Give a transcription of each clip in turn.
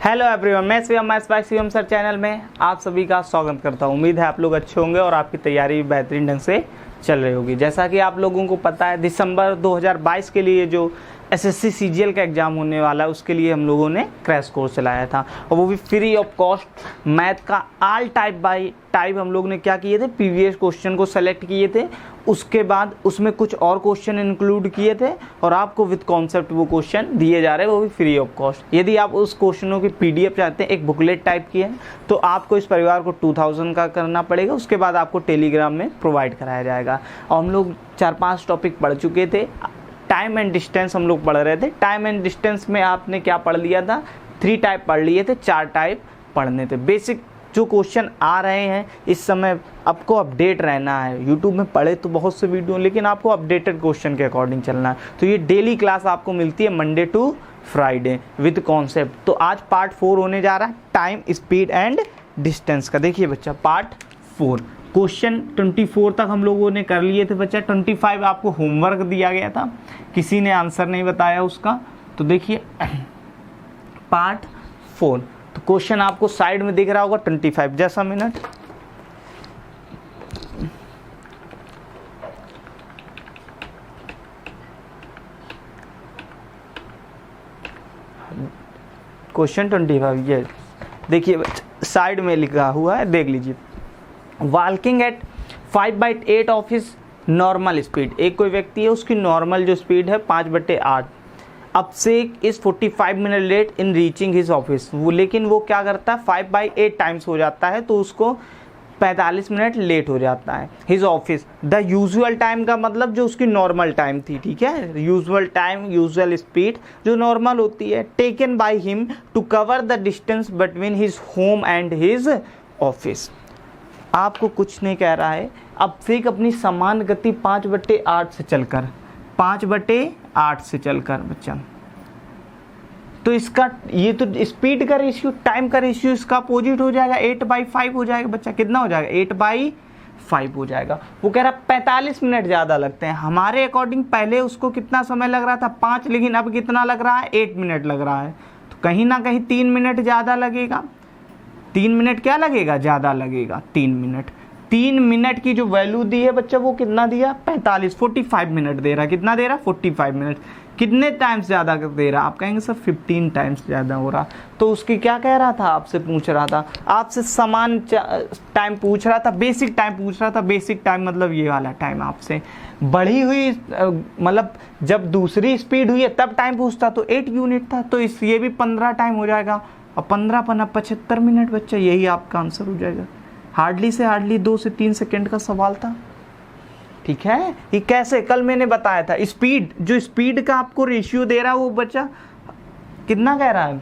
Hello everyone, मैं Shivam Shivam sir channel में आप सभी का स्वागत करता हूं। उम्मीद है आप लोग अच्छे होंगे और आपकी तैयारी बेहतरीन ढंग से चल रही होगी। जैसा कि आप लोगों को पता है, दिसंबर 2022 के लिए जो एसएससी सीजीएल का एग्ज़ाम होने वाला है उसके लिए हम लोगों ने क्रैश कोर्स चलाया था, और वो भी फ्री ऑफ कॉस्ट। मैथ का ऑल टाइप बाय टाइप हम लोग ने क्या किए थे, प्रीवियस क्वेश्चन को सेलेक्ट किए थे, उसके बाद उसमें कुछ और क्वेश्चन इंक्लूड किए थे और आपको विद कॉन्सेप्ट वो क्वेश्चन दिए जा रहे हैं, वो भी फ्री ऑफ कॉस्ट। यदि आप उस क्वेश्चनों की पीडीएफ चाहते हैं, एक बुकलेट टाइप की है, तो आपको इस परिवार को 2000 का करना पड़ेगा। उसके बाद आपको टेलीग्राम में प्रोवाइड कराया जाएगा। और हम लोग 4-5 टॉपिक पढ़ चुके थे। टाइम एंड डिस्टेंस हम लोग पढ़ रहे थे। टाइम एंड डिस्टेंस में आपने क्या पढ़ लिया था, 3 टाइप पढ़ लिए थे, 4 टाइप पढ़ने थे। बेसिक जो क्वेश्चन आ रहे हैं इस समय आपको अपडेट रहना है। यूट्यूब में पढ़े तो बहुत से वीडियो, लेकिन आपको अपडेटेड क्वेश्चन के अकॉर्डिंग चलना है। तो ये डेली क्लास आपको मिलती है Monday to Friday with concept. तो आज पार्ट 4 होने जा रहा है, टाइम स्पीड एंड डिस्टेंस का। देखिए बच्चा, पार्ट 4 क्वेश्चन 24 तक हम लोगों ने कर लिए थे बच्चा। 25 आपको होमवर्क दिया गया था, किसी ने आंसर नहीं बताया उसका। तो देखिए पार्ट 4, तो क्वेश्चन आपको साइड में दिख रहा होगा 25 जैसा मिनट। क्वेश्चन 25 ये देखिए साइड में लिखा हुआ है, देख लीजिए। Walking at 5/8 of his normal speed. एक कोई व्यक्ति है, उसकी नॉर्मल जो स्पीड है 5/8। अब से इस 45 minute late in reaching his office. वो लेकिन वो क्या करता है, 5/8 टाइम्स हो जाता है, तो उसको 45 मिनट लेट हो जाता है his office. The usual time का मतलब जो उसकी नॉर्मल टाइम थी, ठीक है, यूजुअल टाइम, यूजुअल स्पीड जो नॉर्मल होती है, taken by him to cover the distance between his home and his office. आपको कुछ नहीं कह रहा है। अब फिर अपनी समान गति 5/8 से चलकर 5/8 से चलकर बच्चा, तो इसका ये तो स्पीड का रेशियो, टाइम का रेशियो इसका अपोजिट हो जाएगा, 8/5 हो जाएगा बच्चा। कितना हो जाएगा, 8/5 हो जाएगा। वो कह रहा 45 मिनट ज़्यादा लगते हैं हमारे अकॉर्डिंग। पहले उसको कितना समय लग रहा था, 5, लेकिन अब कितना लग रहा है, 8 मिनट लग रहा है। तो कहीं ना कहीं 3 मिनट ज़्यादा लगेगा। 3 मिनट क्या लगेगा, ज़्यादा लगेगा 3 मिनट। 3 मिनट की जो वैल्यू दी है बच्चा, वो कितना दिया, 45 मिनट दे रहा है। कितना दे रहा है, 45 मिनट। कितने टाइम्स ज़्यादा दे रहा है, आप कहेंगे सर 15 टाइम्स ज़्यादा हो रहा। तो उसकी क्या कह रहा था, आपसे पूछ रहा था, आपसे समान टाइम पूछ रहा था, बेसिक टाइम पूछ रहा था। बेसिक टाइम मतलब ये वाला टाइम आपसे। बढ़ी हुई मतलब जब दूसरी स्पीड हुई है तब टाइम पूछता तो 8 यूनिट था, तो इस ये भी 15 टाइम हो जाएगा। और 15 × 75 मिनट बच्चा, यही आपका आंसर हो जाएगा। हार्डली से हार्डली 2 से 3 सेकेंड का सवाल था, ठीक है। ये कैसे, कल मैंने बताया था। स्पीड, जो स्पीड का आपको रेशियो दे रहा है वो बच्चा कितना कह रहा है,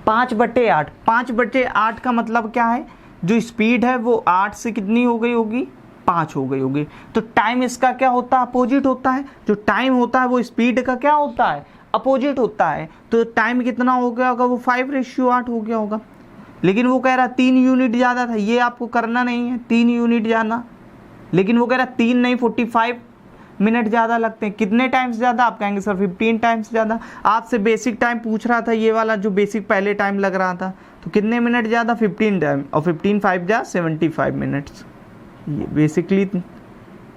5/8। 5/8 का मतलब क्या है, जो स्पीड है वो 8 से कितनी हो गई होगी, 5 हो गई होगी। तो टाइम इसका क्या होता है, अपोजिट होता है। जो टाइम होता है वो स्पीड का क्या होता है, अपोजिट होता है। तो टाइम कितना हो गया होगा, वो 5/8 हो गया होगा। लेकिन वो कह रहा 3 यूनिट ज़्यादा था, ये आपको करना नहीं है 3 यूनिट ज़्यादा। लेकिन वो कह रहा 3 नहीं 45 मिनट ज़्यादा लगते हैं। कितने टाइम्स ज़्यादा, आप कहेंगे सर 15 टाइम्स ज़्यादा। आपसे बेसिक टाइम पूछ रहा था, ये वाला जो बेसिक पहले टाइम लग रहा था, तो कितने मिनट ज़्यादा, 15 टाइम। और 15 5 जा 75 मिनट्स। ये बेसिकली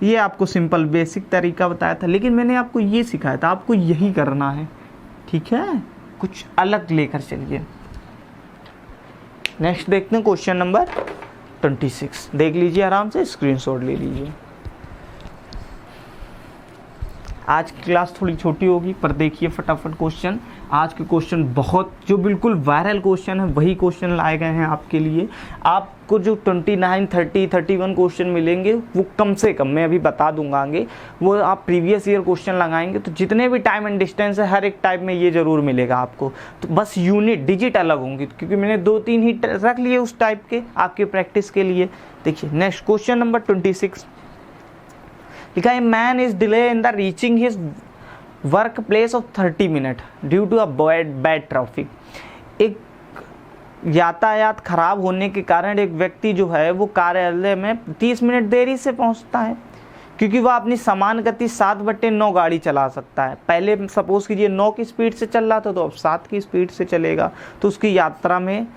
ये आपको सिंपल बेसिक तरीका बताया था, लेकिन मैंने आपको ये सिखाया था, आपको यही करना है, ठीक है। कुछ अलग लेकर चलिए। नेक्स्ट देखते हैं क्वेश्चन नंबर 26। देख लीजिए, आराम से स्क्रीनशॉट ले लीजिए। आज की क्लास थोड़ी छोटी होगी, पर देखिए फटाफट क्वेश्चन। आज के क्वेश्चन बहुत, जो बिल्कुल वायरल क्वेश्चन है वही क्वेश्चन लाए गए हैं आपके लिए। आपको जो 29, 30, 31 क्वेश्चन मिलेंगे वो कम से कम, मैं अभी बता दूंगा आगे, वो आप प्रीवियस ईयर क्वेश्चन लगाएंगे तो जितने भी टाइम एंड डिस्टेंस है हर एक टाइप में ये जरूर मिलेगा आपको। तो बस यूनिट डिजिट अलग होंगी, क्योंकि मैंने 2-3 ही रख लिए उस टाइप के आपके प्रैक्टिस के लिए। देखिए नेक्स्ट क्वेश्चन नंबर 26 लिखा है, man is delay in the reaching his work place of 30 minute due to a bad traffic. एक यातायात खराब होने के कारण एक व्यक्ति जो है वो कार्यालय में 30 मिनट देरी से पहुंचता है। क्योंकि वह अपनी समान गति 7/9 गाड़ी चला सकता है। पहले सपोज कीजिए 9 की स्पीड से चल रहा था, तो अब 7 की स्पीड से चलेगा, तो उसकी यात्रा में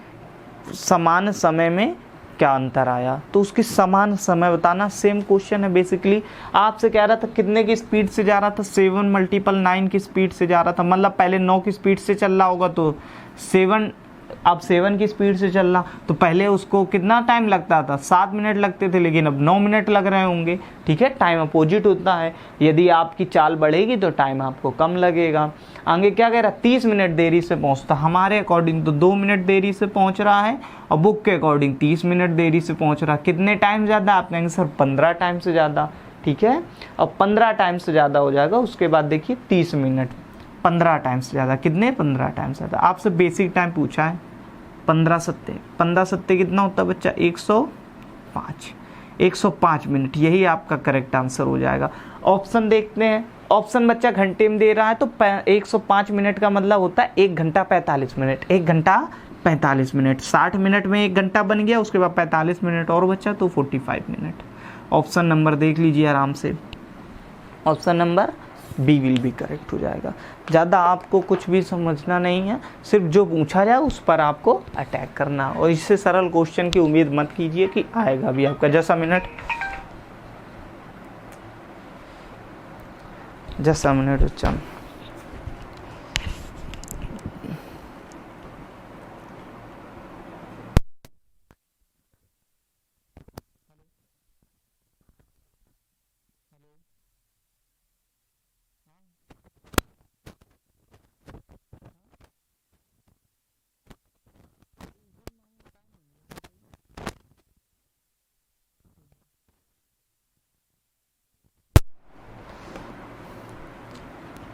समान समय में क्या अंतर आया, तो उसकी समान समय बताना। सेम क्वेश्चन है बेसिकली। आपसे कह रहा था कितने की स्पीड से जा रहा था, 7 × 9 की स्पीड से जा रहा था, मतलब पहले 9 की स्पीड से चल रहा होगा तो 7, अब 7 की स्पीड से चल रहा, तो पहले उसको कितना टाइम लगता था, 7 मिनट लगते थे, लेकिन अब 9 मिनट लग रहे होंगे। ठीक है, टाइम अपोजिट होता है। यदि आपकी चाल बढ़ेगी तो टाइम आपको कम लगेगा। आगे क्या कह रहा, 30 मिनट देरी से पहुंचता, हमारे अकॉर्डिंग तो 2 मिनट देरी से पहुंच रहा है, और बुक के अकॉर्डिंग 30 मिनट देरी से पहुंच रहा। कितने टाइम ज़्यादा, आप कहेंगे सर 15 टाइम से ज़्यादा। ठीक है, अब 15 टाइम से ज़्यादा हो जाएगा। उसके बाद देखिए 30 मिनट, 15 टाइम से ज़्यादा, कितने, 15 टाइम से ज़्यादा। आपसे बेसिक टाइम पूछा है, 15 सत्ते, 15 सत्ते कितना होता है बच्चा, 105, 105 मिनट। यही आपका करेक्ट आंसर हो जाएगा। ऑप्शन देखते हैं। ऑप्शन बच्चा घंटे में दे रहा है, तो 105 मिनट का मतलब होता है 1 घंटा 45 मिनट। 1 घंटा 45 मिनट, 60 मिनट में 1 घंटा बन गया, उसके बाद 45 मिनट और बचा तो 45 मिनट। ऑप्शन नंबर देख लीजिए आराम से, ऑप्शन नंबर बी विल भी करेक्ट हो जाएगा। ज़्यादा आपको कुछ भी समझना नहीं है, सिर्फ जो पूछा जाए उस पर आपको अटैक करना, और इससे सरल क्वेश्चन की उम्मीद मत कीजिए कि आएगा भी आपका। जैसा मिनट बच्चा,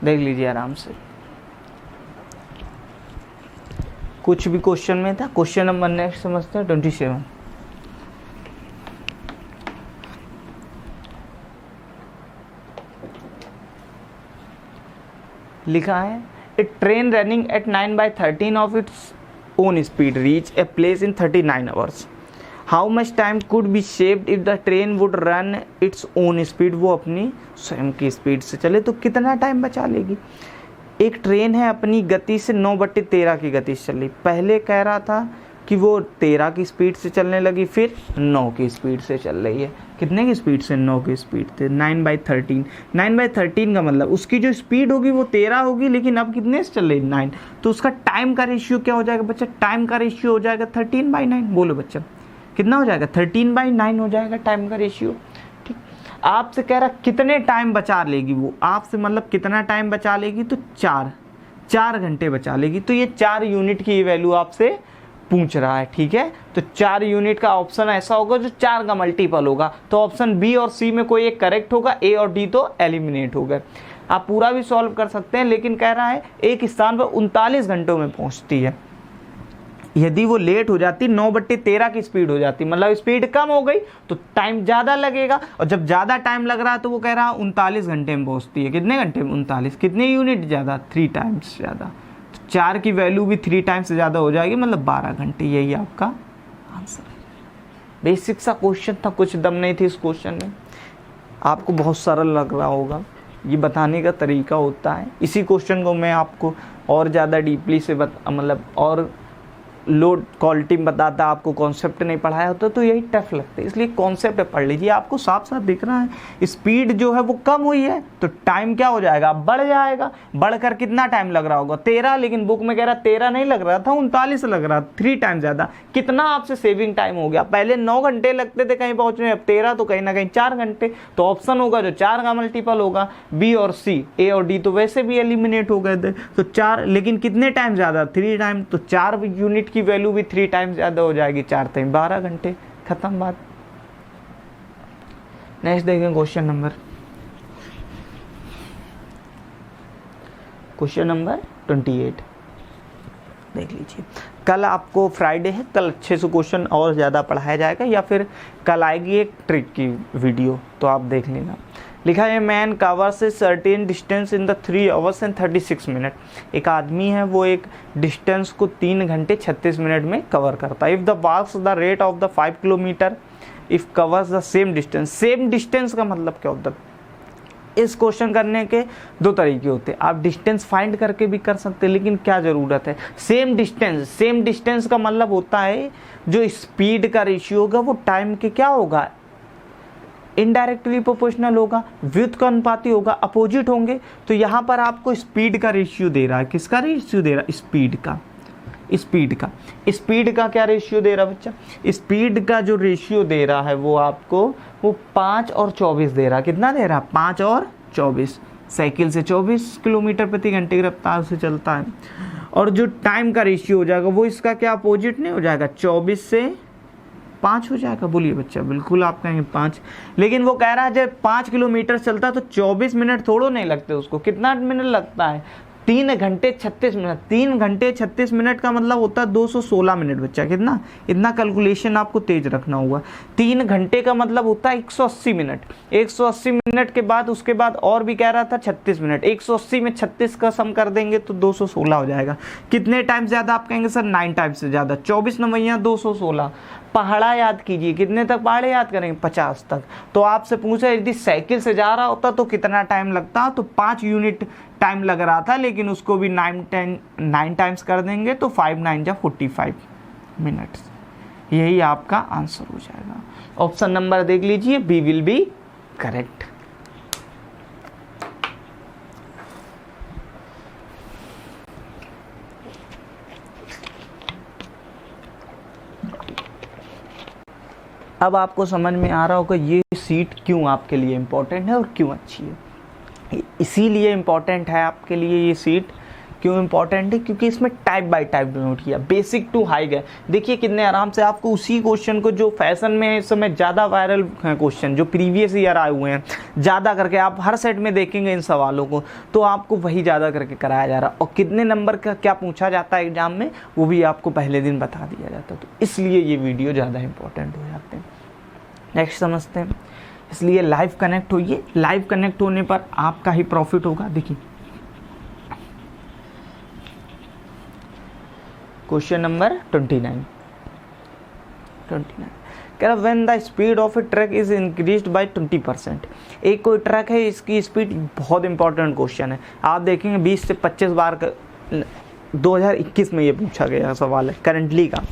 देख लीजिए आराम से। कुछ भी क्वेश्चन में था। क्वेश्चन नंबर नेक्स्ट समझते हैं, 27 लिखा है, a train running at 9/13 of its own speed reach a place in 39 hours. How much time could be saved if the train would run its own speed. वो अपनी स्वयं की स्पीड से चले तो कितना टाइम बचा लेगी। एक ट्रेन है, अपनी गति से 9/13 की गति से चल रही। पहले कह रहा था कि वो 13 की स्पीड से चलने लगी, फिर 9 की स्पीड से चल रही है। कितने की स्पीड से, 9 की स्पीड से। 9/13, 9/13 का मतलब उसकी जो स्पीड होगी वो 13 होगी, लेकिन अब कितने से चल रही, 9। तो उसका टाइम का रेशियो क्या हो जाएगा बच्चा, टाइम का रेशियो हो जाएगा 13/9। बोलो बच्चा कितना हो जाएगा, 13/9 हो जाएगा टाइम का रेशियो। ठीक, आपसे कह रहा कितने टाइम बचा लेगी वो, आपसे मतलब कितना टाइम बचा लेगी, तो 4 घंटे बचा लेगी। तो ये 4 यूनिट की वैल्यू आपसे पूछ रहा है। ठीक है, तो 4 यूनिट का ऑप्शन ऐसा होगा जो 4 का मल्टीपल होगा। तो ऑप्शन बी और सी में कोई एक करेक्ट होगा, ए और डी तो एलिमिनेट हो गए। आप पूरा भी सॉल्व कर सकते हैं, लेकिन कह रहा है एक स्थान पर 39 घंटों में पहुंचती है। यदि वो लेट हो जाती, 9/13 की स्पीड हो जाती, मतलब स्पीड कम हो गई, तो टाइम ज़्यादा लगेगा। और जब ज़्यादा टाइम लग रहा है तो वो कह रहा है 39 घंटे में पहुंचती है। कितने घंटे में, 39। कितने यूनिट ज़्यादा, 3 टाइम्स ज़्यादा। तो 4 की वैल्यू भी 3 टाइम्स से ज़्यादा हो जाएगी, मतलब 12 घंटे। यही आपका आंसर है। बेसिक सा क्वेश्चन था, कुछ दम नहीं थी इस क्वेश्चन में। आपको बहुत सरल लग रहा होगा, ये बताने का तरीका होता है। इसी क्वेश्चन को मैं आपको और ज़्यादा डीपली से मतलब और लो क्वालिटी में बताता, आपको कॉन्सेप्ट नहीं पढ़ाया होता तो यही टफ लगता है। इसलिए कॉन्सेप्ट पढ़ लीजिए, आपको साफ साफ दिख रहा है स्पीड जो है वो कम हुई है, तो टाइम क्या हो जाएगा, बढ़ जाएगा। बढ़कर कितना टाइम लग रहा होगा, 13, लेकिन बुक में कह रहा 13 नहीं लग रहा था, 39 लग रहा, 3 टाइम ज़्यादा। कितना आपसे सेविंग टाइम हो गया। पहले 9 घंटे लगते थे कहीं पहुँचने, अब 13, तो कहीं ना कहीं 4 घंटे। तो ऑप्शन होगा जो 4 का मल्टीपल होगा, बी और सी। ए और डी तो वैसे भी एलिमिनेट हो गए थे, तो 4, लेकिन कितने टाइम ज़्यादा, 3 टाइम। तो 4 यूनिट की वैल्यू भी 3 टाइम ज्यादा हो जाएगी, 4 टाइम 12 घंटे, खत्म बात। नेक्स्ट देखें क्वेश्चन नंबर 28 देख लीजिए। कल आपको फ्राइडे है, कल अच्छे से क्वेश्चन और ज़्यादा पढ़ाया जाएगा, या फिर कल आएगी एक ट्रिक की वीडियो, तो आप देख लेना। लिखा है man covers a certain distance in the 3 hours and 36 minutes। एक आदमी है, वो एक डिस्टेंस को 3 घंटे 36 मिनट में कवर करता है। If the walks the rate of the 5 kilometre if covers the same distance. Same distance का मतलब क्या होता है? इस क्वेश्चन करने के दो तरीके होते हैं, आप डिस्टेंस फाइंड करके भी कर सकते हैं, लेकिन क्या जरूरत है सेम डिस्टेंस। सेम डिस्टेंस का मतलब होता है जो स्पीड का रेशियो होगा वो टाइम के क्या होगा, इनडायरेक्टली प्रोपोर्शनल होगा, व्युत्क्रमानुपाती होगा, अपोजिट होंगे। तो यहाँ पर आपको स्पीड का रेशियो दे रहा है, किसका रेशियो दे रहा है? स्पीड का। स्पीड का क्या रेशियो दे रहा है बच्चा? स्पीड का जो रेशियो दे रहा है वो आपको वो 5 और 24 दे रहा है। कितना दे रहा है? 5 और 24। साइकिल से 24 किलोमीटर प्रति घंटे की रफ्तार से चलता है। और जो टाइम का रेशियो हो जाएगा वो इसका क्या अपोजिट नहीं हो जाएगा? 24 से 5 हो जाएगा। बोलिए बच्चा, बिल्कुल आप कहेंगे 5, लेकिन वो कह रहा है जब 5 किलोमीटर चलता है तो 24 मिनट थोड़ो नहीं लगते उसको। कितना मिनट लगता है? 3 घंटे 36 मिनट। 3 घंटे 36 मिनट का मतलब होता है 216 मिनट बच्चा। कितना? इतना कैलकुलेशन आपको तेज रखना होगा। 3 घंटे का मतलब होता है 180 मिनट। 180 मिनट के बाद उसके बाद और भी कह रहा था 36 मिनट। 180 में 36 का सम कर देंगे तो 216 हो जाएगा। कितने टाइम ज़्यादा? आप कहेंगे सर 9 टाइम से ज़्यादा। 24 नवैया 216। पहाड़ा याद कीजिए, कितने तक पहाड़े याद करेंगे? 50 तक। तो आपसे पूछा यदि साइकिल से जा रहा होता तो कितना टाइम लगता? तो 5 यूनिट टाइम लग रहा था, लेकिन उसको भी 9 टाइम्स कर देंगे तो 5 9 जा 45 मिनट्स। यही आपका आंसर हो जाएगा। ऑप्शन नंबर देख लीजिए, बी विल बी करेक्ट। अब आपको समझ में आ रहा होगा ये सीट क्यों आपके लिए इम्पोर्टेंट है और क्यों अच्छी है। इसीलिए इम्पोर्टेंट है आपके लिए ये सीट। क्यों इम्पोर्टेंट है? क्योंकि इसमें टाइप बाय टाइप डिनोट किया, बेसिक टू हाई गए। देखिए कितने आराम से आपको उसी क्वेश्चन को जो फैशन में इस समय ज़्यादा वायरल है क्वेश्चन, जो प्रीवियस ईयर आए हुए हैं, ज़्यादा करके आप हर सेट में देखेंगे इन सवालों को, तो आपको वही ज़्यादा करके कराया जा रहा है। और कितने नंबर का क्या पूछा जाता है एग्जाम में वो भी आपको पहले दिन बता दिया जाता है। तो इसलिए ये वीडियो ज़्यादा इंपॉर्टेंट हो जाते हैं। नेक्स्ट समझते हैं। इसलिए लाइव कनेक्ट होइए। लाइव कनेक्ट होने पर आपका ही प्रॉफिट होगा। देखिए क्वेश्चन नंबर 29 कह रहा when the speed of A truck is increased by 20%। एक कोई ट्रक है, इसकी स्पीड, बहुत इंपॉर्टेंट क्वेश्चन है, आप देखेंगे 20 से 25 बार 2021 में ये पूछा गया सवाल है करंटली का।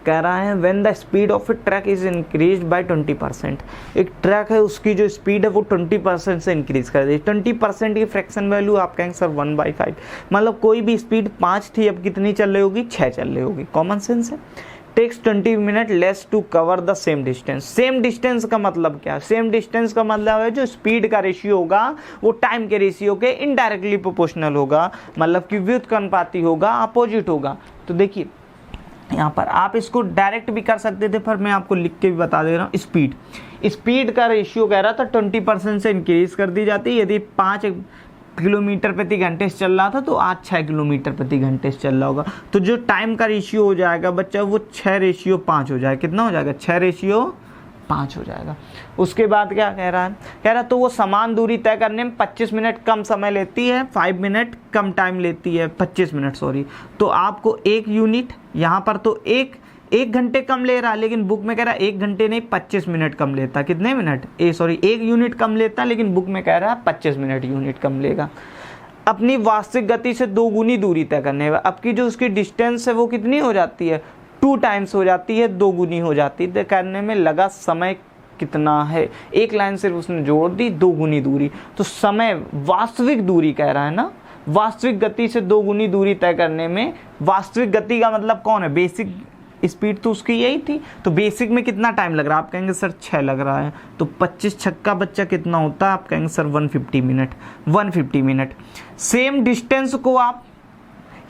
कह रहा है when the speed of A truck is increased by 20%। एक ट्रक है उसकी जो स्पीड है वो 20% से इंक्रीज कर दी। 20% की फ्रैक्शन वैल्यू आप कहेंगे सर 1/5, मतलब कोई भी स्पीड 5 थी, अब कितनी चल रही होगी? 6 चल रही होगी। कॉमन सेंस है। Takes 20 minute less to cover the same distance. Same distance का मतलब क्या? सेम डिस्टेंस का मतलब है जो स्पीड का रेशियो होगा वो टाइम के रेशियो के इनडायरेक्टली प्रोपोर्शनल होगा, मतलब कि व्युत्क्रमानुपाती होगा, अपोजिट होगा। तो देखिए यहाँ पर आप इसको डायरेक्ट भी कर सकते थे, पर मैं आपको लिख के भी बता दे रहा हूँ। स्पीड का रेशियो कह रहा था 20% से इंक्रीज कर दी जाती है। यदि 5 किलोमीटर प्रति घंटे से चल रहा था तो आज 6 किलोमीटर प्रति घंटे से चल रहा होगा। तो जो टाइम का रेशियो हो जाएगा बच्चा वो 6:5 हो जाएगा। कितना हो जाएगा? 6:5 हो जाएगा। उसके बाद क्या कह रहा है? कह रहा तो वो समान दूरी तय करने में 25 मिनट कम समय लेती है, 5 मिनट कम टाइम लेती है, 25 मिनट सॉरी। तो आपको 1 यूनिट यहाँ पर तो एक घंटे कम ले रहा है, लेकिन बुक में कह रहा है 1 घंटे नहीं 25 मिनट कम लेता। कितने मिनट? 1 यूनिट कम लेता, लेकिन बुक में कह रहा है 25 मिनट यूनिट कम लेगा। अपनी वास्तविक गति से 2 गुनी दूरी तय करने में अब की जो उसकी डिस्टेंस है वो कितनी हो जाती है? 2 टाइम्स हो जाती है, 2 गुनी हो जाती है। तय करने में लगा समय कितना है? एक लाइन सिर्फ उसने जोड़ दी, 2 गुनी दूरी। तो समय वास्तविक दूरी कह रहा है ना, वास्तविक गति से 2 गुनी दूरी तय करने में, वास्तविक गति का मतलब कौन है? बेसिक स्पीड तो उसकी यही थी। तो बेसिक में कितना टाइम लग रहा है? आप कहेंगे सर 6 लग रहा है। तो 25 छक्का बच्चा कितना होता है? आप कहेंगे sir 150 minute. 150 minute. Same distance को आप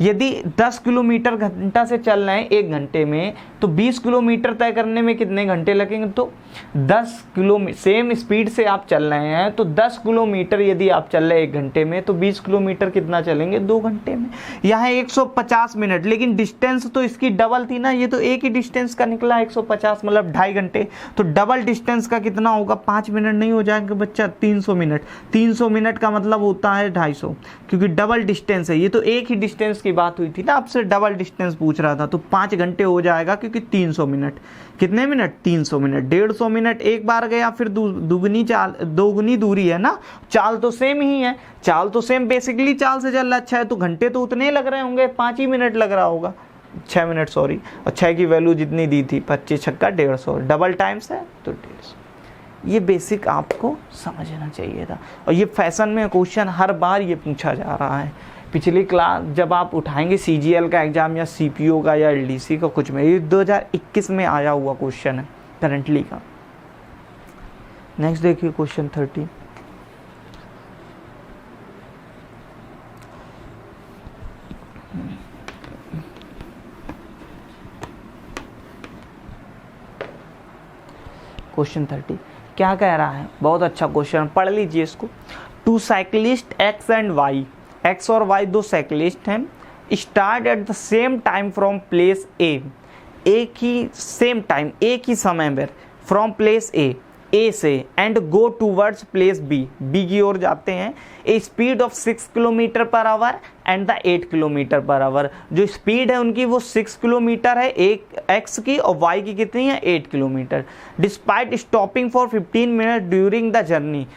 यदि 10 किलोमीटर घंटा से चल रहे हैं 1 घंटे में, तो 20 किलोमीटर तय करने में कितने घंटे लगेंगे? तो 10 किलोमीटर सेम स्पीड से आप चल रहे हैं तो 10 किलोमीटर यदि आप चल रहे हैं 1 घंटे में, तो 20 किलोमीटर कितना चलेंगे? 2 घंटे में। यहाँ 150 मिनट, लेकिन डिस्टेंस तो इसकी डबल थी ना, ये तो एक ही डिस्टेंस का निकला 150, मतलब 2.5 घंटे। तो डबल डिस्टेंस का कितना होगा? 5 मिनट नहीं हो जाएंगे बच्चा? 300 मिनट। 300 मिनट का मतलब होता है 250, क्योंकि डबल डिस्टेंस है। ये तो एक ही डिस्टेंस की बात हुई थी ना, आपसे डबल डिस्टेंस पूछ रहा था, तो 5 घंटे हो जाएगा क्योंकि 300 मिनट, कितने मिनट 300 मिनट, 150 मिनट एक बार गया, फिर दोगुनी दूरी है ना, चाल तो सेम ही है, चाल तो सेम बेसिकली चाल से चल रहा है, 6 तो घंटे तो उतने लग रहे होंगे, 5 ही मिनट लग रहा होगा, 6 मिनट सॉरी, और 6 की वैल्यू जितनी दी थी 25 छक्का 150, डबल टाइम्स है तो 150। ये बेसिक आपको समझना चाहिए था, और ये फैशन में क्वेश्चन हर बार ये पूछा जा रहा है। पिछली क्लास जब आप उठाएंगे CGL का एग्जाम या CPO का या LDC का, कुछ में ये 2021 में आया हुआ क्वेश्चन है करंटली का। नेक्स्ट देखिए क्वेश्चन 30। क्वेश्चन 30 क्या कह रहा है, बहुत अच्छा क्वेश्चन, पढ़ लीजिए इसको। Two cyclist X and Y, X और Y दो साइकिलिस्ट हैं, start at the same time from place A, एक ही सेम टाइम एक ही समय पर फ्रॉम प्लेस A से, and go towards place B की ओर जाते हैं, ए स्पीड ऑफ 6 किलोमीटर पर आवर एंड द 8 किलोमीटर पर आवर। जो स्पीड है उनकी वो 6 किलोमीटर है, एक X की, और Y की कितनी है 8 kilometre. Despite stopping for 15 minute during the journey,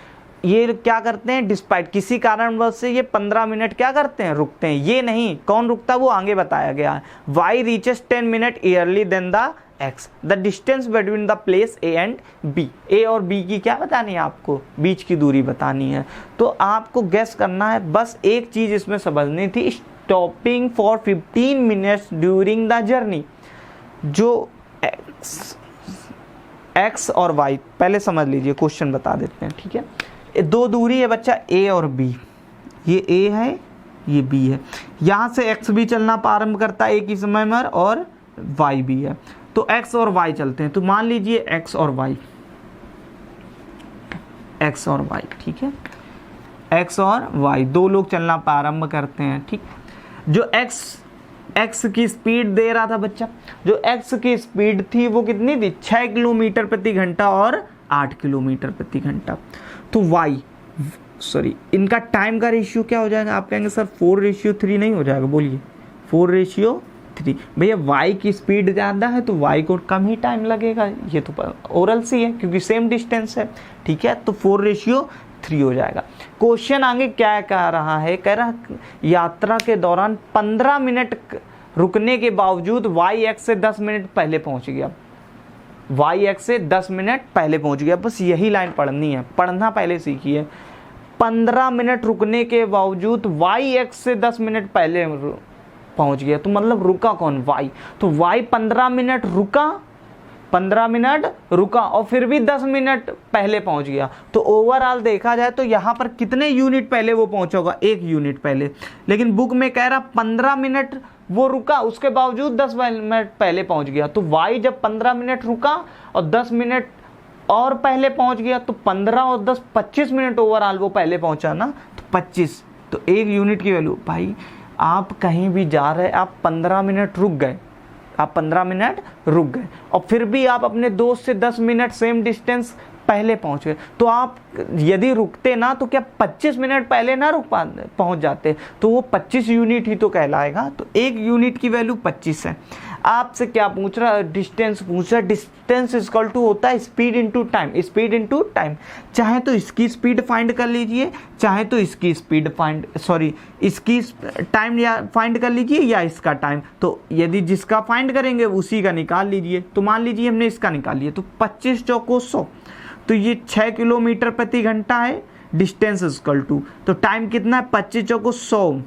ये क्या करते हैं, डिस्पाइट किसी कारणवश से ये 15 मिनट क्या करते हैं, रुकते हैं। ये नहीं, कौन रुकता वो आगे बताया गया है। Y reaches 10 minute early than the X, the distance between the place A and B, A और B की क्या बतानी है आपको, बीच की दूरी बतानी है। तो आपको गैस करना है, बस एक चीज इसमें समझनी थी, stopping for 15 minutes during the journey. जो X और Y पहले समझ लीजिए, क्वेश्चन बता देते हैं, ठीक है। दो दूरी है बच्चा A और B, ये A है ये B है, यहाँ से X भी चलना प्रारंभ करता है एक ही समय में, और Y भी है, तो X और Y चलते हैं। तो मान लीजिए X और Y, X और Y, ठीक है, X और Y दो लोग चलना प्रारंभ करते हैं, ठीक। जो X की स्पीड दे रहा था बच्चा, जो X की स्पीड थी वो कितनी थी, 6 किलोमीटर प्रति घंटा और 8 किलोमीटर प्रति घंटा। तो Y सॉरी इनका टाइम का रेशियो क्या हो जाएगा, आप कहेंगे सर 4:3 नहीं हो जाएगा, बोलिए 4:3। भैया Y की स्पीड ज़्यादा है तो Y को कम ही टाइम लगेगा, ये तो ओरल सी है क्योंकि सेम डिस्टेंस है, ठीक है। तो 4:3 हो जाएगा। क्वेश्चन आगे क्या कह रहा है, कह रहा यात्रा के दौरान 15 मिनट रुकने के बावजूद Y X से 10 मिनट पहले पहुंच गया, Y X से 10 मिनट पहले पहुंच गया। बस यही लाइन पढ़नी है, पढ़ना पहले सीखिए। 15 मिनट रुकने के बावजूद Y X से 10 मिनट पहले पहुंच गया, तो मतलब रुका कौन, Y। तो Y 15 मिनट रुका और फिर भी 10 मिनट पहले पहुंच गया। तो ओवरऑल देखा जाए तो यहाँ पर कितने यूनिट पहले वो पहुंचा होगा, 1 यूनिट पहले। लेकिन बुक में कह रहा 15 मिनट वो रुका, उसके बावजूद 10 मिनट पहले पहुंच गया। तो Y जब 15 मिनट रुका और 10 मिनट और पहले पहुंच गया, तो 15 और 10 25 मिनट ओवरऑल वो पहले पहुंचा ना, तो 25। तो 1 यूनिट की वैल्यू, भाई आप कहीं भी जा रहे, आप 15 मिनट रुक गए, आप 15 मिनट रुक गए और फिर भी आप अपने दोस्त से 10 मिनट सेम डिस्टेंस पहले पहुंच गए, तो आप यदि रुकते ना तो क्या 25 मिनट पहले ना पहुंच जाते, तो वो 25 यूनिट ही तो कहलाएगा। तो 1 यूनिट की वैल्यू 25 है। आपसे क्या पूछ रहा है, डिस्टेंस पूछ रहा है। डिस्टेंस इक्वल टू होता है speed into time, speed into time. चाहे तो इसकी स्पीड फाइंड कर लीजिए, चाहे तो इसकी स्पीड इसकी टाइम या फाइंड कर लीजिए या इसका टाइम। तो यदि जिसका फाइंड करेंगे उसी का निकाल लीजिए। तो मान लीजिए हमने इसका निकाल लिया, तो 25 चौको 100, तो ये 6 किलोमीटर प्रति घंटा है। डिस्टेंस इक्वल टू, तो टाइम कितना है, 25 चौको 100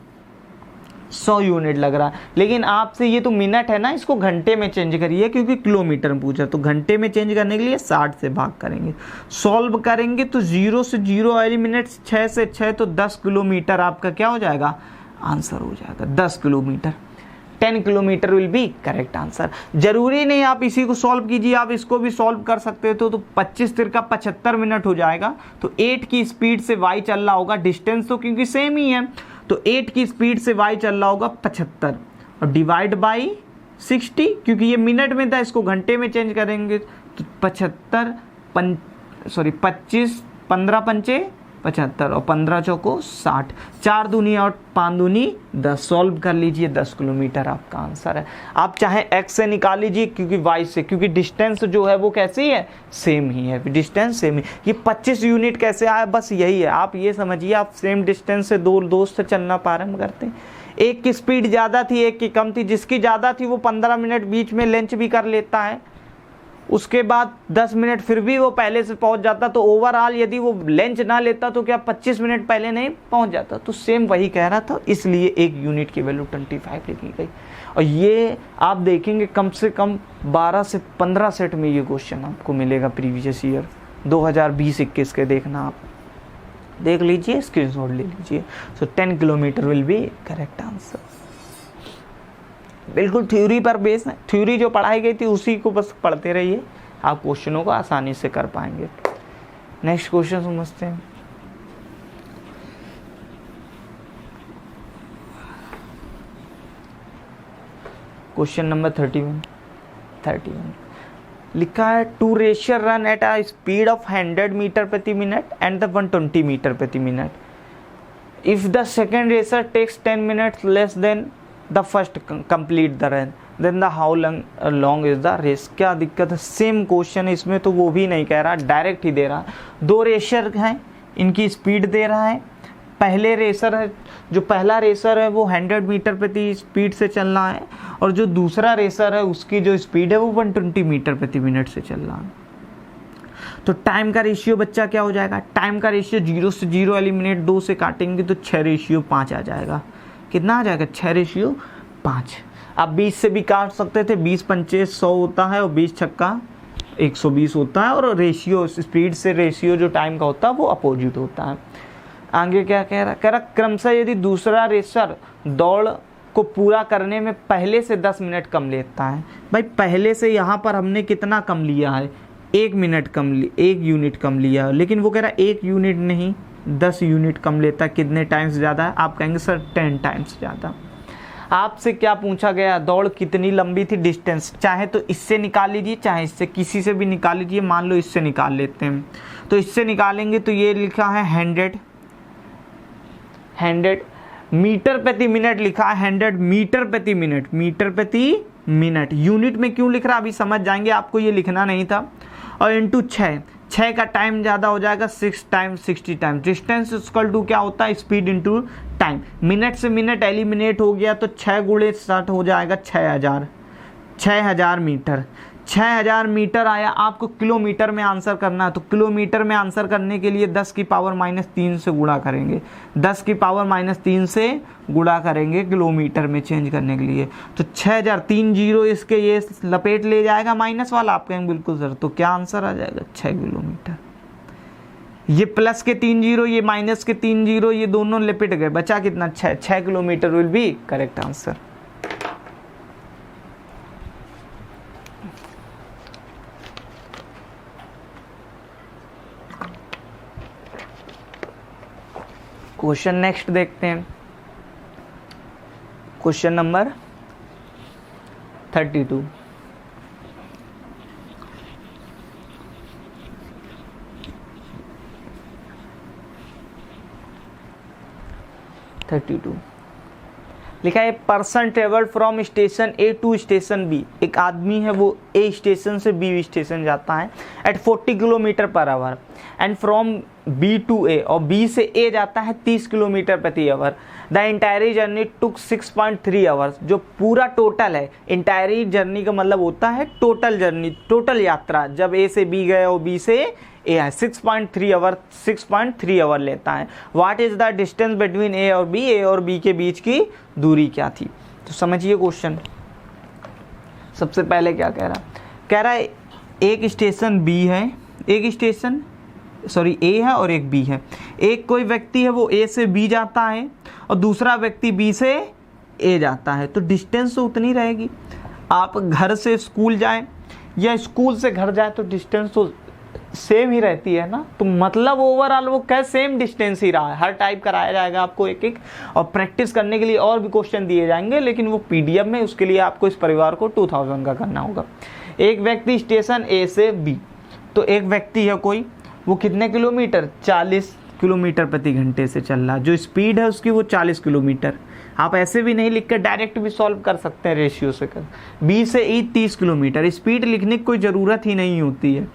यूनिट लग रहा है। लेकिन आपसे ये तो मिनट है ना, इसको घंटे में चेंज करिए क्योंकि किलोमीटर में पूछा, तो घंटे में चेंज करने के लिए 60 से भाग करेंगे। सॉल्व करेंगे तो 0 से 0 एलिमिनेट, 6 से 6, तो 10 किलोमीटर आपका क्या हो जाएगा, आंसर हो जाएगा 10 kilometre. 10 kilometre will be correct answer. जरूरी नहीं आप इसी को सॉल्व कीजिए, आप इसको भी सॉल्व कर सकते हो। तो 25 तिरका 75 मिनट हो जाएगा। तो 8 की स्पीड से y चल रहा होगा, डिस्टेंस तो क्योंकि सेम ही है, तो 8 की स्पीड से y चल रहा होगा 75 और डिवाइड बाई 60, क्योंकि ये मिनट में था, इसको घंटे में चेंज करेंगे तो 25 15 पंचे 75 और 15 चौको 60, 4 दूनी और 5 दूनी 10, सॉल्व कर लीजिए, 10 किलोमीटर आपका आंसर है। आप चाहे x से निकाल लीजिए क्योंकि y से, क्योंकि डिस्टेंस जो है वो कैसी है, सेम ही है, डिस्टेंस सेम ही। ये 25 यूनिट कैसे आया, बस यही है, आप ये समझिए आप सेम डिस्टेंस से दो दोस्त चलना प्रारंभ करते हैं, एक की स्पीड ज़्यादा थी एक की कम थी, जिसकी ज़्यादा थी वो 15 मिनट बीच में लंच भी कर लेता है, उसके बाद 10 मिनट फिर भी वो पहले से पहुंच जाता, तो ओवरऑल यदि वो लंच ना लेता तो क्या 25 मिनट पहले नहीं पहुंच जाता। तो सेम वही कह रहा था, इसलिए एक यूनिट की वैल्यू 25 लिखी गई। और ये आप देखेंगे कम से कम 12 से 15 सेट में ये क्वेश्चन आपको मिलेगा प्रीवियस ईयर 2020-21 के, देखना आप देख लीजिए, स्क्रीनशॉट ले लीजिए। सो 10 kilometre will be correct answer. बिल्कुल थ्योरी पर बेस है, थ्योरी जो पढ़ाई गई थी उसी को बस पढ़ते रहिए, आप क्वेश्चनों को आसानी से कर पाएंगे। नेक्स्ट क्वेश्चन समझते हैं। क्वेश्चन नंबर 31 लिखा है, 2 racer run at a speed of 100 metre प्रति मिनट एंड द 120 मीटर प्रति मिनट। If the second racer takes 10 minutes less than the first complete the run, then the how long is the race. क्या दिक्कत है, same question है इसमें, तो वो भी नहीं कह रहा, डायरेक्ट ही दे रहा। 2 रेसर हैं, इनकी स्पीड दे रहा है, पहले रेसर है, जो पहला रेसर है वो 100 मीटर प्रति स्पीड से चल रहा है, और जो दूसरा रेसर है उसकी जो स्पीड है वो 120 मीटर प्रति मिनट से चल रहा है। तो टाइम का रेशियो बच्चा क्या हो जाएगा, टाइम का रेशियो 0 से 0 एलिमिनेट 2 से काटेंगे तो 6:5 आ जाएगा। कितना आ जाएगा, 6:5। आप 20 से भी काट सकते थे, 20 पंचे 100 होता है और 20 छक्का 120 होता है, और रेशियो स्पीड से रेशियो जो टाइम का होता है वो अपोजिट होता है। आगे क्या कह रहा, क्रमशः यदि दूसरा रेसर दौड़ को पूरा करने में पहले से 10 मिनट कम लेता है। भाई पहले से यहाँ पर हमने कितना कम लिया है, 1 मिनट कम, 1 यूनिट कम लिया, लेकिन वो कह रहा है 1 यूनिट नहीं 10 यूनिट कम लेता है। कितने टाइम्स ज़्यादा है, आप कहेंगे सर 10 टाइम्स ज़्यादा। आपसे क्या पूछा गया, दौड़ कितनी लंबी थी, डिस्टेंस, चाहे तो इससे निकाल लीजिए चाहे इससे, किसी से भी निकाल लीजिए। मान लो इससे निकाल लेते हैं, तो इससे निकालेंगे तो ये लिखा है 100 मीटर प्रति मिनट लिखा है, 100 मीटर प्रति मिनट, मीटर प्रति मिनट। यूनिट में क्यों लिख रहा अभी समझ जाएंगे, आपको ये लिखना नहीं था। और इंटू 6 का टाइम ज़्यादा हो जाएगा, 6 times 60 times. Distance equal to क्या होता है, स्पीड इंटू टाइम। मिनट से मिनट एलिमिनेट हो गया तो 6 गुणे 60 हो जाएगा 6000 मीटर। 6000 मीटर आया। आपको किलोमीटर में आंसर करना है, तो किलोमीटर में आंसर करने के लिए 10 की पावर -3 से गुणा करेंगे, 10 की पावर -3 से गुणा करेंगे किलोमीटर में चेंज करने के लिए। तो 6000 3 जीरो इसके ये लपेट ले जाएगा माइनस वाला, आप कहेंगे बिल्कुल सर, तो क्या आंसर आ जाएगा 6 किलोमीटर। ये प्लस के 3 जीरो, ये माइनस के 3 जीरो, ये दोनों लपेट गए, बचा कितना 6 kilometre will be correct answer. Question next देखते हैं, क्वेश्चन नंबर 32। लिखा है person travel from station A to station B. एक आदमी है वो ए स्टेशन से बी स्टेशन जाता है एट 40 किलोमीटर पर hour, and from B to A, और बी से ए जाता है 30 किलोमीटर प्रति hour. The entire journey took 6.3 hours. जो पूरा टोटल है, इंटायरी जर्नी का मतलब होता है टोटल जर्नी, टोटल यात्रा, जब ए से बी गए और बी से ए है, 6.3 आवर लेता है। What is the distance between A और बी के बीच की दूरी क्या थी। तो समझिए क्वेश्चन। सबसे पहले क्या कह रहा है एक स्टेशन बी है, ए है और एक बी है। एक कोई व्यक्ति है वो ए से बी जाता है और दूसरा व्यक्ति बी से ए जाता है, तो डिस्टेंस तो उतनी रहेगी। आप घर से स्कूल जाएं या स्कूल से घर जाए तो डिस्टेंस तो सेम ही रहती है ना। तो मतलब ओवरऑल वो क्या सेम डिस्टेंस ही रहा है। हर टाइप कराया जाएगा आपको एक एक, और प्रैक्टिस करने के लिए और भी क्वेश्चन दिए जाएंगे, लेकिन वो पीडीएफ में, उसके लिए आपको इस परिवार को 2000 का करना होगा। एक व्यक्ति स्टेशन ए से बी, तो एक व्यक्ति है कोई, वो कितने किलोमीटर 40 किलोमीटर प्रति घंटे से चल रहा है, जो स्पीड है उसकी वो 40 किलोमीटर। आप ऐसे भी नहीं लिख कर डायरेक्ट भी सॉल्व कर सकते हैं रेशियो से कर। बी से ई 30 किलोमीटर, स्पीड लिखने की कोई ज़रूरत ही नहीं होती है,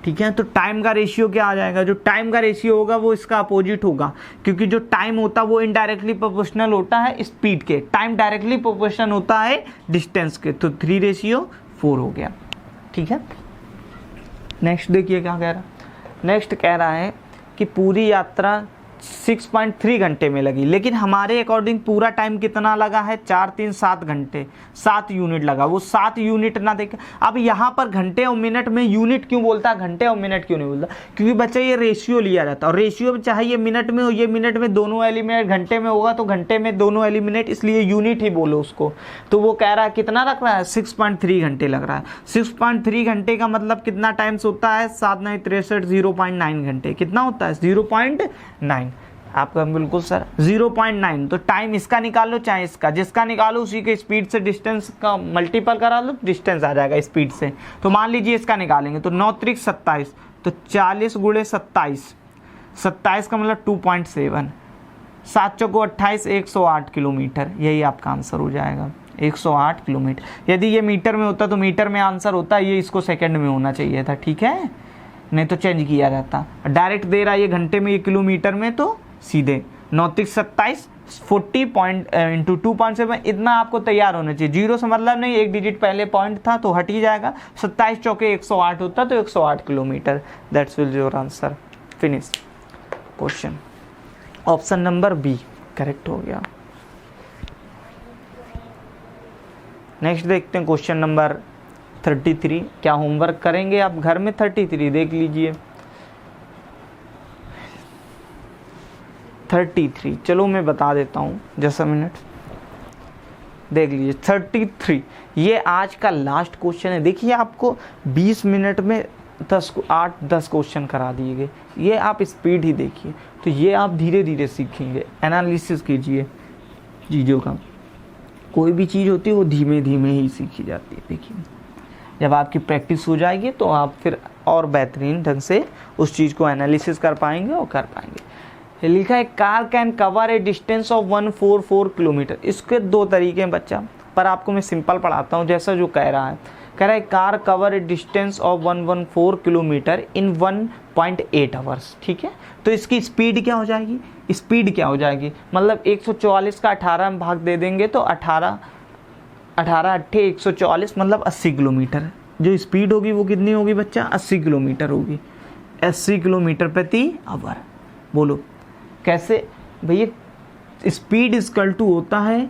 ठीक है। तो टाइम का रेशियो क्या आ जाएगा, जो टाइम का रेशियो होगा वो इसका अपोजिट होगा, क्योंकि जो टाइम होता है वो इनडायरेक्टली प्रोपोर्शनल होता है स्पीड के, टाइम डायरेक्टली प्रोपोर्शनल होता है डिस्टेंस के। तो 3:4 हो गया, ठीक है। नेक्स्ट देखिए क्या कह रहा है। नेक्स्ट कह रहा है कि पूरी यात्रा 6.3 घंटे में लगी, लेकिन हमारे अकॉर्डिंग पूरा टाइम कितना लगा है, 4 3 7 घंटे, 7 यूनिट लगा। वो 7 यूनिट ना देखे। अब यहाँ पर घंटे और मिनट में यूनिट क्यों बोलता है, घंटे और मिनट क्यों नहीं बोलता, क्योंकि बच्चा ये रेशियो लिया जाता है, और रेशियो चाहे ये मिनट में हो, ये मिनट में दोनों एलिमिनेट, घंटे में होगा तो घंटे में दोनों एलिमिनेट, इसलिए यूनिट ही बोलो उसको। तो वो कह रहा है कितना रख रहा है, 6.3 घंटे लग रहा है। 6.3 घंटे का मतलब कितना टाइम्स होता है, 7 9 63, 0.9 घंटे। कितना होता है, 0.9। आपका बिल्कुल सर 0.9। तो टाइम इसका निकालो चाहे इसका, जिसका निकालो उसी के स्पीड से डिस्टेंस का मल्टीपल करा लो, डिस्टेंस आ जाएगा स्पीड से। तो मान लीजिए इसका निकालेंगे तो 9 त्रिक 27, तो 40 गुणे 27, 27 का मतलब 2.7, 7 चौको 28, 108 किलोमीटर। यही आपका आंसर हो जाएगा, 108 किलोमीटर। यदि ये मीटर में होता तो मीटर में आंसर होता, ये इसको सेकंड में होना चाहिए था, ठीक है, नहीं तो चेंज किया जाता। डायरेक्ट दे रहा है ये घंटे में, ये किलोमीटर में, तो सीधे 9 त्रिक 27 40 इंटू 2.7, इतना आपको तैयार होना चाहिए। जीरो से मतलब नहीं, एक डिजिट पहले पॉइंट था तो हट ही जाएगा। 27 चौके 108 होता तो 108 kilometre. That's will your answer. Finish question. Option number B correct हो गया। नेक्स्ट देखते हैं क्वेश्चन नंबर 33। क्या होमवर्क करेंगे आप घर में? 33 देख लीजिए। 33 चलो मैं बता देता हूँ, जस्ट अ मिनट, देख लीजिए। 33 ये आज का लास्ट क्वेश्चन है। देखिए आपको 20 मिनट में 8-10 क्वेश्चन करा दिए गए। ये आप स्पीड ही देखिए, तो ये आप धीरे धीरे सीखेंगे। एनालिसिस कीजिए चीज़ों का, कोई भी चीज़ होती है वो धीमे धीमे ही सीखी जाती है। देखिए जब आपकी प्रैक्टिस हो जाएगी तो आप फिर और बेहतरीन ढंग से उस चीज़ को एनालिसिस कर पाएंगे और कर पाएंगे। लिखा है car can cover A distance of 144 kilometre. इसके दो तरीके हैं बच्चा, पर आपको मैं सिंपल पढ़ाता हूँ जैसा जो कह रहा है। कह रहा है car cover A distance of 114 kilometre in 1.8 hours, ठीक है। तो इसकी स्पीड क्या हो जाएगी, स्पीड क्या हो जाएगी, मतलब 144 का 18 में भाग दे देंगे तो 18 अट्ठे 144 मतलब 80 किलोमीटर। जो स्पीड होगी वो कितनी होगी बच्चा, 80 किलोमीटर होगी, 80 किलोमीटर प्रति आवर। बोलो कैसे भैया, स्पीड इक्वल टू होता है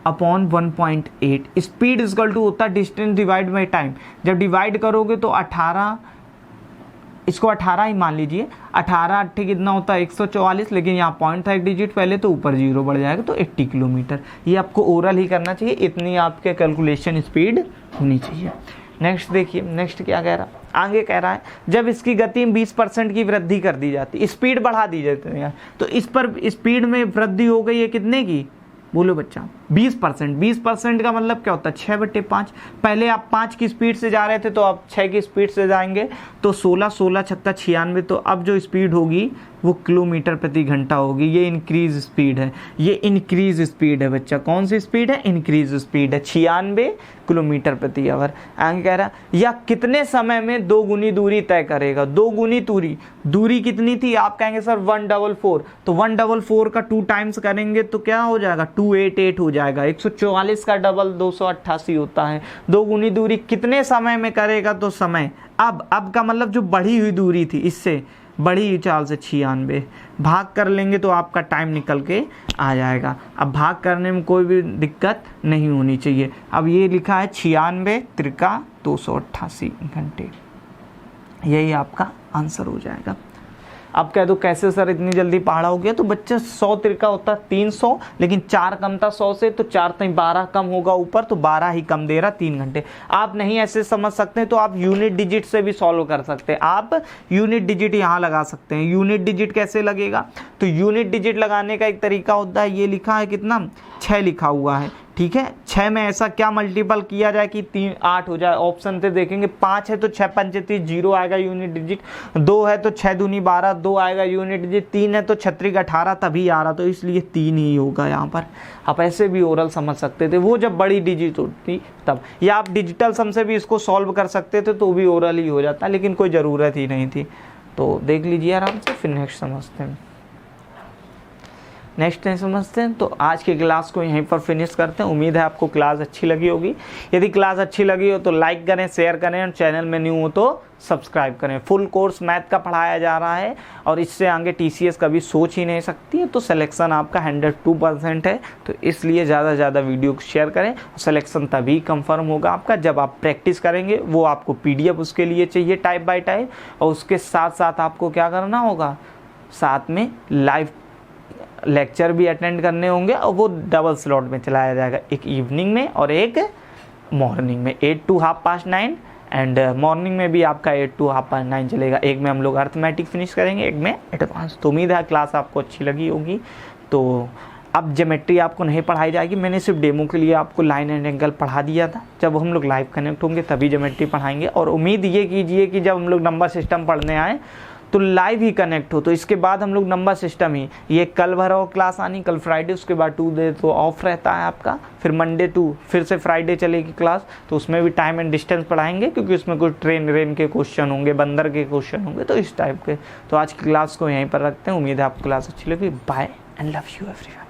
अपॉन 1.8। स्पीड इक्वल टू होता है डिस्टेंस डिवाइड बाई टाइम। जब डिवाइड करोगे तो 18, इसको 18 ही मान लीजिए, 18 अट्ठे कितना होता है 144, लेकिन यहाँ पॉइंट था एक डिजिट पहले तो ऊपर जीरो बढ़ जाएगा तो 80 किलोमीटर। ये आपको ओरल ही करना चाहिए, इतनी आपके कैलकुलेशन स्पीड होनी चाहिए। नेक्स्ट देखिए, नेक्स्ट क्या कह रहा है, आगे कह रहा है जब इसकी गति में 20% की वृद्धि कर दी जाती, स्पीड बढ़ा दी जाती है, तो इस पर स्पीड में वृद्धि हो गई है कितने की, बोलो बच्चा 20%। 20% का मतलब क्या होता है 6/5। पहले आप 5 की स्पीड से जा रहे थे तो आप 6 की स्पीड से जाएंगे तो 16 16 छक्का 96। तो अब जो स्पीड होगी वो किलोमीटर प्रति घंटा होगी। ये इंक्रीज स्पीड है, ये इंक्रीज स्पीड है बच्चा। कौन सी स्पीड है, इंक्रीज स्पीड है, 96 किलोमीटर प्रति आवर। आगे कह रहा या कितने समय में 2 गुनी दूरी तय करेगा। 2 गुनी दूरी कितनी थी, आप कहेंगे सर 144, तो 144 का 2 टाइम्स करेंगे तो क्या हो जाएगा 288 हो जाएगा। 144 का डबल 288 होता है। 2 गुनी दूरी कितने समय में करेगा, तो समय अब का मतलब जो बढ़ी हुई दूरी थी इससे बड़ी हुई चाल से 96 भाग कर लेंगे तो आपका टाइम निकल के आ जाएगा। अब भाग करने में कोई भी दिक्कत नहीं होनी चाहिए। अब ये लिखा है 96 त्रिका 288 घंटे, यही आपका आंसर हो जाएगा। अब कह दो कैसे सर इतनी जल्दी पहाड़ा हो गया, तो बच्चा 100 त्रिका होता 300, लेकिन 4 कम था 100 से, तो 4 तक 12 कम होगा ऊपर, तो 12 ही कम दे रहा 3 घंटे। आप नहीं ऐसे समझ सकते तो आप यूनिट डिजिट से भी सॉल्व कर सकते हैं। आप यूनिट डिजिट यहाँ लगा सकते हैं। यूनिट डिजिट कैसे लगेगा, तो यूनिट डिजिट लगाने का एक तरीका होता है, ये लिखा है कितना 6 लिखा हुआ है, ठीक है। 6 में ऐसा क्या मल्टीपल किया जाए कि 3 8 हो जाए, ऑप्शन से देखेंगे। 5 है तो 6 पंचे 30, 0 आएगा यूनिट डिजिट। 2 है तो 6 दूनी 12, 2 आएगा यूनिट डिजिट। 3 है तो 36 18, तभी आ रहा, तो इसलिए 3 ही होगा यहाँ पर। आप ऐसे भी ओरल समझ सकते थे, वो जब बड़ी डिजिट होती तब, या आप डिजिटल सम से भी इसको सॉल्व कर सकते थे तो भी ओरल ही हो जाता, लेकिन कोई ज़रूरत ही नहीं थी। तो देख लीजिए आराम से, फिर नेक्स्ट समझते हैं। नेक्स्ट नहीं समझते हैं तो आज की क्लास को यहीं पर फिनिश करते हैं। उम्मीद है आपको क्लास अच्छी लगी होगी। यदि क्लास अच्छी लगी हो तो लाइक करें, शेयर करें, और चैनल में न्यू हो तो सब्सक्राइब करें। फुल कोर्स मैथ का पढ़ाया जा रहा है और इससे आगे TCS कभी सोच ही नहीं सकती है। तो सिलेक्शन आपका 102% है, तो इसलिए ज़्यादा से ज़्यादा वीडियो को शेयर करें। सिलेक्शन तभी कंफर्म होगा आपका जब आप प्रैक्टिस करेंगे। वो आपको PDF उसके लिए चाहिए टाइप बाय टाइप, और उसके साथ साथ आपको क्या करना होगा, साथ में लाइव लेक्चर भी अटेंड करने होंगे, और वो डबल स्लॉट में चलाया जाएगा, एक इवनिंग में और एक मॉर्निंग में, 8 to 9:30, एंड मॉर्निंग में भी आपका 8 to 9:30 चलेगा। एक में हम लोग अर्थमेटिक फिनिश करेंगे, एक में एडवांस। तो उम्मीद है क्लास आपको अच्छी लगी होगी। तो अब ज्योमेट्री आपको नहीं पढ़ाई जाएगी, मैंने सिर्फ डेमो के लिए आपको लाइन एंड एंगल पढ़ा दिया था। जब हम लोग लाइव कनेक्ट होंगे तभी ज्योमेट्री पढ़ाएंगे, और उम्मीद ये कीजिए कि जब हम लोग नंबर सिस्टम पढ़ने आए तो लाइव ही कनेक्ट हो। तो इसके बाद हम लोग नंबर सिस्टम ही, ये कल भर और क्लास आनी, कल फ्राइडे, उसके बाद 2 डे तो ऑफ रहता है आपका, फिर मंडे टू फिर से फ्राइडे चलेगी क्लास। तो उसमें भी टाइम एंड डिस्टेंस पढ़ाएंगे, क्योंकि उसमें कुछ ट्रेन रेन के क्वेश्चन होंगे, बंदर के क्वेश्चन होंगे, तो इस टाइप के। तो आज की क्लास को यहीं पर रखते हैं। उम्मीद है आपको क्लास अच्छी लगी। Bye and love you everyone.